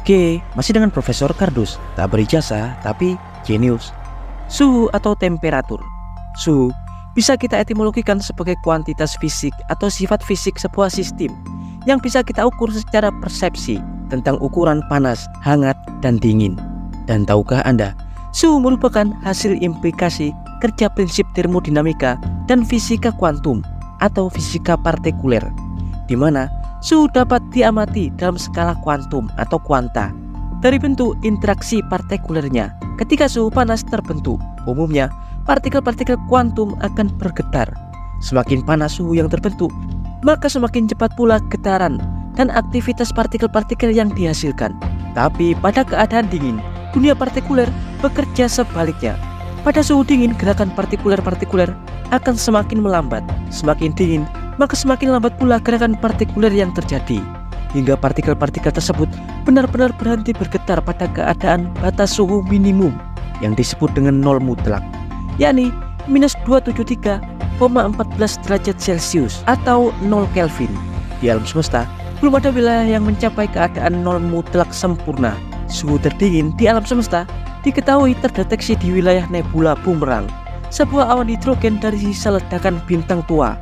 Oke, masih dengan Profesor Kardus, tak berijazah tapi jenius. Suhu atau temperatur. Suhu bisa kita etimologikan sebagai kuantitas fisik atau sifat fisik sebuah sistem yang bisa kita ukur secara persepsi tentang ukuran panas, hangat, dan dingin. Dan tahukah Anda, suhu merupakan hasil implikasi kerja prinsip termodinamika dan fisika kuantum atau fisika partikuler, di mana suhu dapat diamati dalam skala kuantum atau kuanta dari bentuk interaksi partikulernya. Ketika suhu panas terbentuk, umumnya partikel-partikel kuantum akan bergetar. Semakin panas suhu yang terbentuk, maka semakin cepat pula getaran dan aktivitas partikel-partikel yang dihasilkan. Tapi pada keadaan dingin, dunia partikuler bekerja sebaliknya. Pada suhu dingin, gerakan partikuler-partikuler akan semakin melambat. Semakin dingin, maka semakin lambat pula gerakan partikuler yang terjadi, hingga partikel-partikel tersebut benar-benar berhenti bergetar pada keadaan batas suhu minimum yang disebut dengan nol mutlak, yakni minus 273,14 derajat Celcius atau 0 Kelvin. Di alam semesta, belum ada wilayah yang mencapai keadaan nol mutlak sempurna. Suhu terdingin di alam semesta diketahui terdeteksi di wilayah nebula bumerang, sebuah awan hidrogen dari sisa ledakan bintang tua.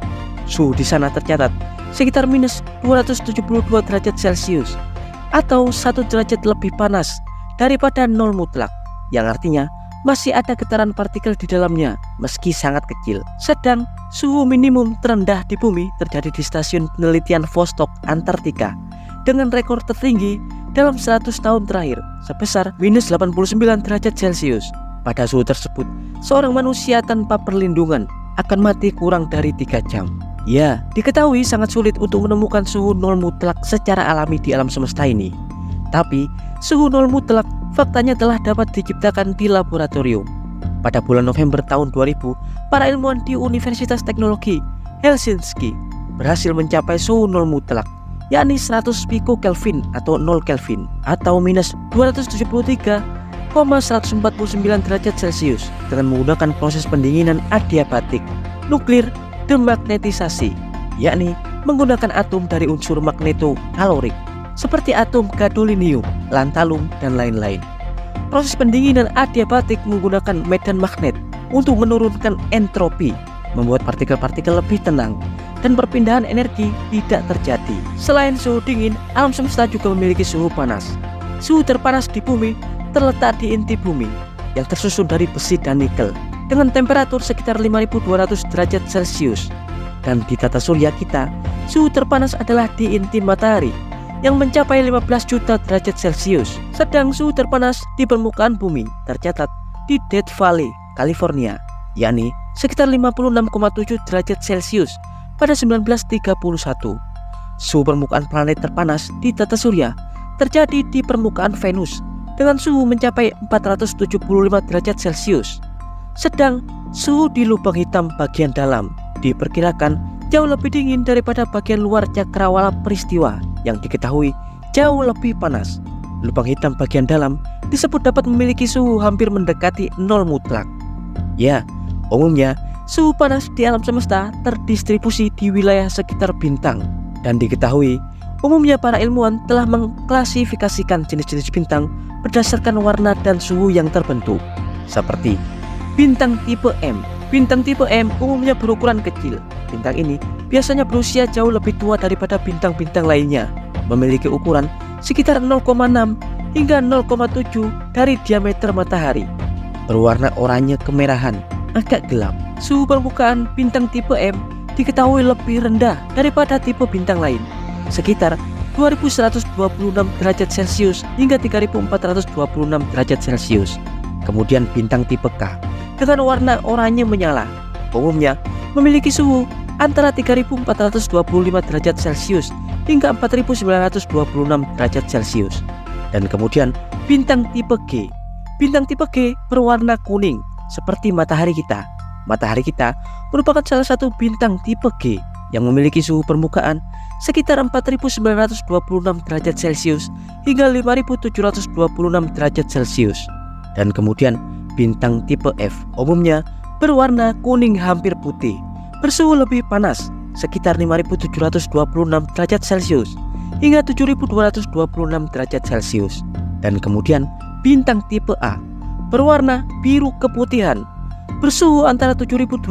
Suhu di sana tercatat sekitar minus 272 derajat Celcius atau 1 derajat lebih panas daripada nol mutlak, yang artinya masih ada getaran partikel di dalamnya meski sangat kecil. Sedang suhu minimum terendah di bumi terjadi di stasiun penelitian Vostok, Antartika, dengan rekor tertinggi dalam 100 tahun terakhir sebesar minus 89 derajat Celcius. Pada suhu tersebut, seorang manusia tanpa perlindungan akan mati kurang dari 3 jam. Ya, diketahui sangat sulit untuk menemukan suhu nol mutlak secara alami di alam semesta ini. Tapi, suhu nol mutlak faktanya telah dapat diciptakan di laboratorium. Pada bulan November tahun 2000, para ilmuwan di Universitas Teknologi Helsinki berhasil mencapai suhu nol mutlak, yakni 100 piko Kelvin atau 0 Kelvin atau minus 273,149 derajat Celcius dengan menggunakan proses pendinginan adiabatik, nuklir, demagnetisasi, yakni menggunakan atom dari unsur magnetokalorik seperti atom gadolinium, lantalum, dan lain-lain. Proses pendinginan adiabatik menggunakan medan magnet untuk menurunkan entropi, membuat partikel-partikel lebih tenang, dan perpindahan energi tidak terjadi. Selain suhu dingin, alam semesta juga memiliki suhu panas. Suhu terpanas di bumi terletak di inti bumi yang tersusun dari besi dan nikel dengan temperatur sekitar 5200 derajat Celcius. Dan di tata surya kita, suhu terpanas adalah di inti matahari yang mencapai 15 juta derajat Celcius. Sedang suhu terpanas di permukaan bumi tercatat di Death Valley, California, yakni sekitar 56,7 derajat Celcius pada 1931. Suhu permukaan planet terpanas di tata surya terjadi di permukaan Venus dengan suhu mencapai 475 derajat Celcius. Sedang suhu di lubang hitam bagian dalam diperkirakan jauh lebih dingin daripada bagian luar cakrawala peristiwa yang diketahui jauh lebih panas. Lubang hitam bagian dalam disebut dapat memiliki suhu hampir mendekati nol mutlak. Ya, umumnya suhu panas di alam semesta terdistribusi di wilayah sekitar bintang, dan diketahui umumnya para ilmuwan telah mengklasifikasikan jenis-jenis bintang berdasarkan warna dan suhu yang terbentuk, seperti bintang tipe M. Bintang tipe M umumnya berukuran kecil. Bintang ini biasanya berusia jauh lebih tua daripada bintang-bintang lainnya, memiliki ukuran sekitar 0,6 hingga 0,7 dari diameter matahari, berwarna oranye kemerahan, agak gelap. Suhu permukaan bintang tipe M diketahui lebih rendah daripada tipe bintang lain, sekitar 2126 derajat Celcius hingga 3426 derajat Celcius. Kemudian bintang tipe K dengan warna oranye menyala umumnya memiliki suhu antara 3425 derajat Celcius hingga 4926 derajat Celcius. Dan kemudian bintang tipe G. Bintang tipe G berwarna kuning seperti matahari kita. Matahari kita merupakan salah satu bintang tipe G yang memiliki suhu permukaan sekitar 4926 derajat Celcius hingga 5726 derajat Celcius. Dan kemudian bintang tipe F umumnya berwarna kuning hampir putih, bersuhu lebih panas sekitar 5726 derajat Celcius hingga 7226 derajat Celcius. Dan kemudian bintang tipe A berwarna biru keputihan bersuhu antara 7226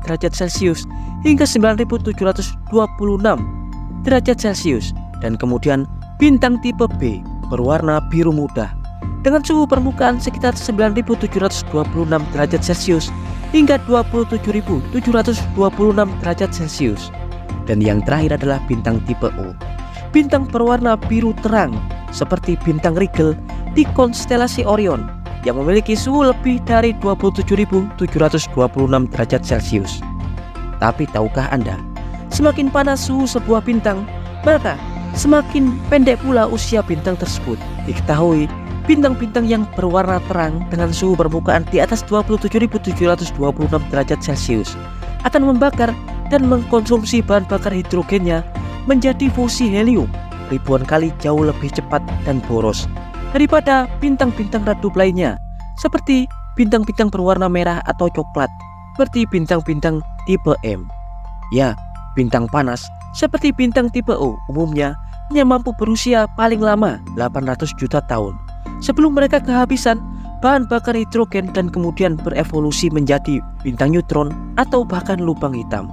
derajat Celcius hingga 9726 derajat Celcius. Dan kemudian bintang tipe B berwarna biru muda dengan suhu permukaan sekitar 9726 derajat Celcius hingga 27726 derajat Celcius. Dan yang terakhir adalah bintang tipe O, bintang berwarna biru terang seperti bintang Rigel di konstelasi Orion yang memiliki suhu lebih dari 27.726 derajat Celcius. Tapi tahukah Anda, semakin panas suhu sebuah bintang, maka semakin pendek pula usia bintang tersebut. Diketahui, bintang-bintang yang berwarna terang dengan suhu permukaan di atas 27.726 derajat Celcius akan membakar dan mengkonsumsi bahan bakar hidrogennya menjadi fusi helium ribuan kali jauh lebih cepat dan boros daripada bintang-bintang redup lainnya, seperti bintang-bintang berwarna merah atau coklat, seperti bintang-bintang tipe M. Ya, bintang panas seperti bintang tipe O umumnya hanya mampu berusia paling lama 800 juta tahun sebelum mereka kehabisan bahan bakar hidrogen dan kemudian berevolusi menjadi bintang neutron atau bahkan lubang hitam.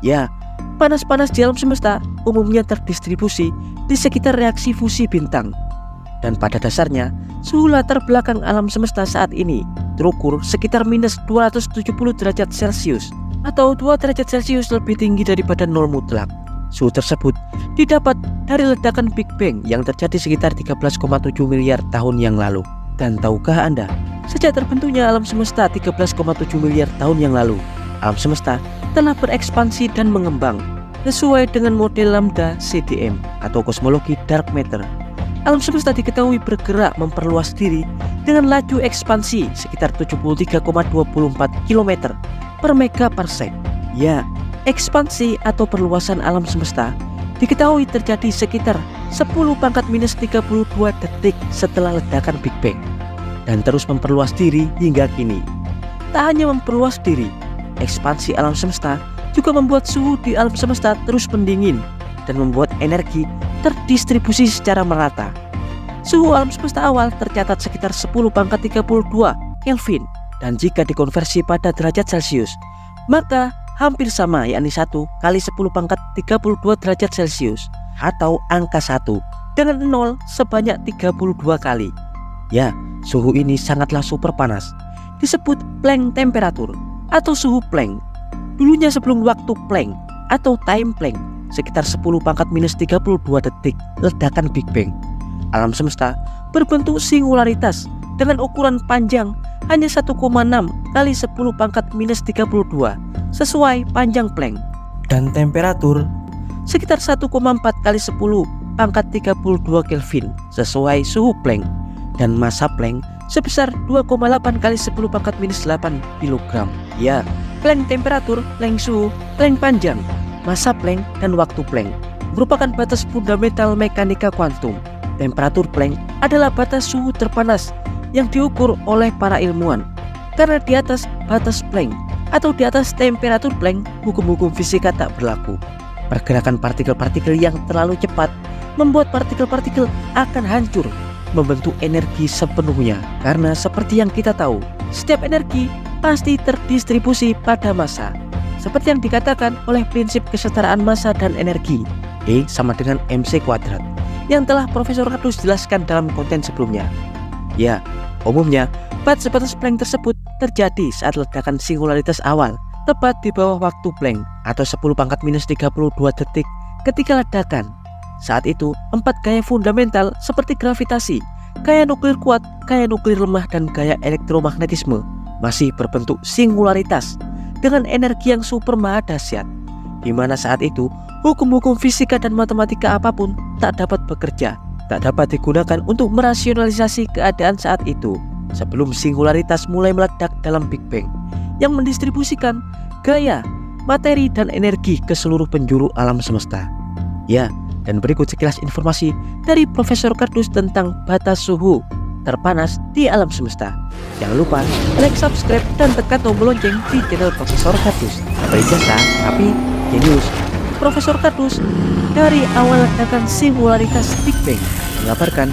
Ya, panas-panas di alam semesta umumnya terdistribusi di sekitar reaksi fusi bintang. Dan pada dasarnya, suhu latar belakang alam semesta saat ini terukur sekitar minus 270 derajat Celcius atau 2 derajat Celcius lebih tinggi daripada nol mutlak. Suhu tersebut didapat dari ledakan Big Bang yang terjadi sekitar 13,7 miliar tahun yang lalu. Dan tahukah Anda, sejak terbentuknya alam semesta 13,7 miliar tahun yang lalu, alam semesta telah berekspansi dan mengembang sesuai dengan model lambda CDM atau kosmologi dark matter. Alam semesta diketahui bergerak memperluas diri dengan laju ekspansi sekitar 73,24 km per megaparsec. Ya, ekspansi atau perluasan alam semesta diketahui terjadi sekitar 10⁻32 detik setelah ledakan Big Bang dan terus memperluas diri hingga kini. Tak hanya memperluas diri, ekspansi alam semesta juga membuat suhu di alam semesta terus mendingin dan membuat energi terdistribusi secara merata. Suhu alam semesta awal tercatat sekitar 10⁻32 Kelvin dan jika dikonversi pada derajat Celcius maka hampir sama, yakni 1 kali 10⁻32 derajat Celcius atau angka 1 dengan 0 sebanyak 32 kali. Ya, suhu ini sangatlah super panas. Disebut Planck temperatur atau suhu Planck. Dulunya sebelum waktu Planck atau time Planck sekitar 10⁻32 detik ledakan Big Bang. Alam semesta berbentuk singularitas dengan ukuran panjang hanya 1,6 kali 10⁻32 sesuai panjang Planck dan temperatur sekitar 1,4 kali 10⁻32 Kelvin sesuai suhu Planck dan massa Planck sebesar 2,8 kali 10⁻8 kg. Ya, Planck temperatur, Planck suhu, Planck panjang, massa Planck dan waktu Planck merupakan batas fundamental mekanika kuantum. Temperatur Planck adalah batas suhu terpanas yang diukur oleh para ilmuwan. Karena di atas batas Planck atau di atas temperatur Planck, hukum-hukum fisika tak berlaku. Pergerakan partikel-partikel yang terlalu cepat membuat partikel-partikel akan hancur, membentuk energi sepenuhnya. Karena seperti yang kita tahu, setiap energi pasti terdistribusi pada massa. Seperti yang dikatakan oleh prinsip kesetaraan massa dan energi, E sama dengan mc kuadrat, yang telah Profesor Kardus jelaskan dalam konten sebelumnya. Ya, umumnya batas-batas Planck tersebut terjadi saat ledakan singularitas awal, tepat di bawah waktu Planck atau 10⁻32 detik ketika ledakan. Saat itu, 4 gaya fundamental seperti gravitasi, gaya nuklir kuat, gaya nuklir lemah, dan gaya elektromagnetisme masih berbentuk singularitas dengan energi yang super maha dahsyat, di mana saat itu hukum-hukum fisika dan matematika apapun tak dapat bekerja, tak dapat digunakan untuk merasionalisasi keadaan saat itu sebelum singularitas mulai meledak dalam Big Bang yang mendistribusikan gaya, materi, dan energi ke seluruh penjuru alam semesta. Ya, dan berikut sekilas informasi dari Profesor Kardus tentang batas suhu terpanas di alam semesta. Jangan lupa like, subscribe, dan tekan tombol lonceng di channel Profesor Kardus. Beri jasa, tapi genius. Profesor Kardus dari awal akan singularitas Big Bang mengabarkan